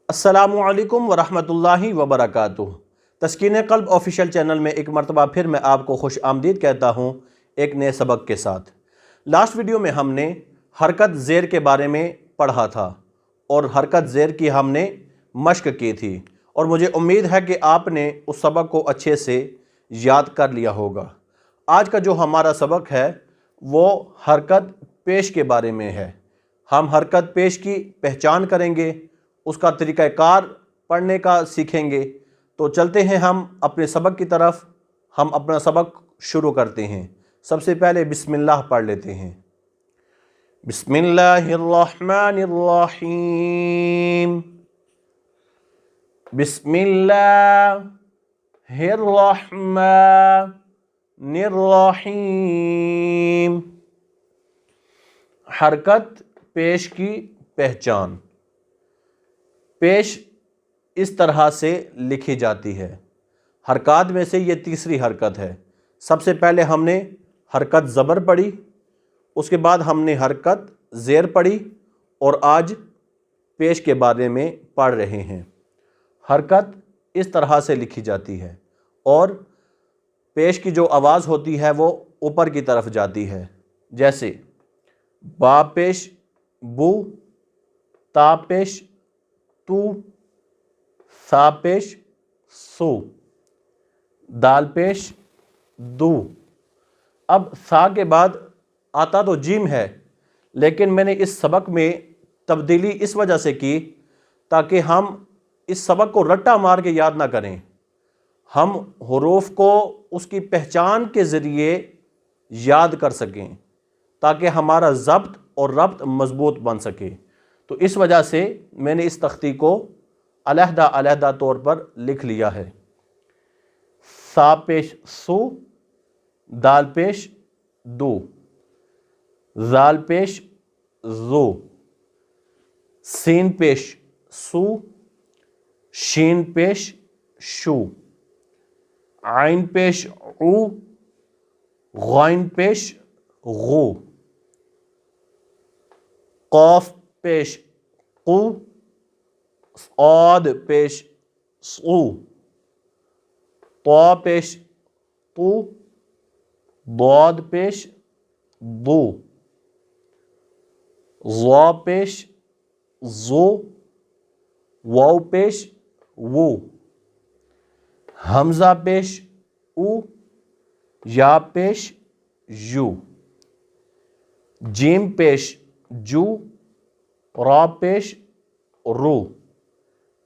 अस्सलामुअलैकुम वरहमतुल्लाहि वबरकातुह। तस्कीन क़ल्ब official channel में एक मरतबा फिर मैं आपको खुश आमदीद कहता हूँ एक नए सबक के साथ। लास्ट वीडियो में हमने हरकत ज़ेर के बारे में पढ़ा था और हरकत ज़ेर की हमने मश्क की थी और मुझे उम्मीद है कि आपने उस सबक को अच्छे से याद कर लिया होगा। आज का जो हमारा सबक है वो हरकत पेश के बारे में है। हम हरकत पेश की पहचान करेंगे, उसका तरीक़ाकार पढ़ने का सीखेंगे। तो चलते हैं हम अपने सबक की तरफ। हम अपना सबक शुरू करते हैं। सबसे पहले बिस्मिल्लाह पढ़ लेते हैं। बिस्मिल्लाहिर्रहमानिर्रहीम। बिस्मिल्लाहिर्रहमानिर्रहीम। हरकत पेश की पहचान। पेश इस तरह से लिखी जाती है। हरकत में से ये तीसरी हरकत है। सबसे पहले हमने हरकत ज़बर पढ़ी, उसके बाद हमने हरकत ज़ेर पढ़ी और आज पेश के बारे में पढ़ रहे हैं। हरकत इस तरह से लिखी जाती है और पेश की जो आवाज़ होती है वो ऊपर की तरफ जाती है, जैसे बा पेश बू, ता पेश तू, सा पेश सू, दाल पेश दू। अब सा के बाद आता तो जीम है, लेकिन मैंने इस सबक में तब्दीली इस वजह से की ताकि हम इस सबक को रट्टा मार के याद ना करें। हम हुरूफ को उसकी पहचान के ज़रिए याद कर सकें ताकि हमारा ज़ब्त और रब्त मज़बूत बन सके। तो इस वजह से मैंने इस तख्ती को अलहदा तौर पर लिख लिया है। सा पेश सू, दाल पेश दू, जाल पेश ज़ू, सीन पेश सू, शीन पेश शू, आइन पेश ऊ, गौइन पेश गू, कौफ पेश कू, औद पेश सू, तौ पेश तू, दौद पेश दू, ज़ौ पेश ज़ो, वाव पेश वो, हमज़ा पेश ऊ, या पेश यू, जीम पेश जू, रा पेश रू,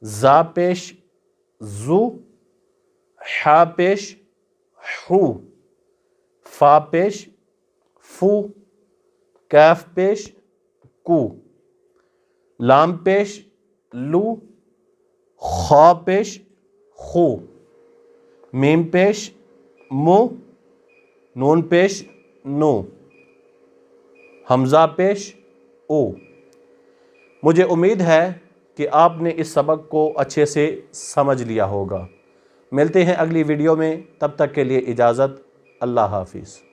जा पेश जू, हा पेश हू, फा पेश फू, कैफ पेश कू, लाम पेश लू, खा पेश खू, मीम पेश मु, नून पेश नो, हमज़ा पेश ओ। मुझे उम्मीद है कि आपने इस सबक को अच्छे से समझ लिया होगा। मिलते हैं अगली वीडियो में, तब तक के लिए इजाज़त। अल्लाह हाफिज़।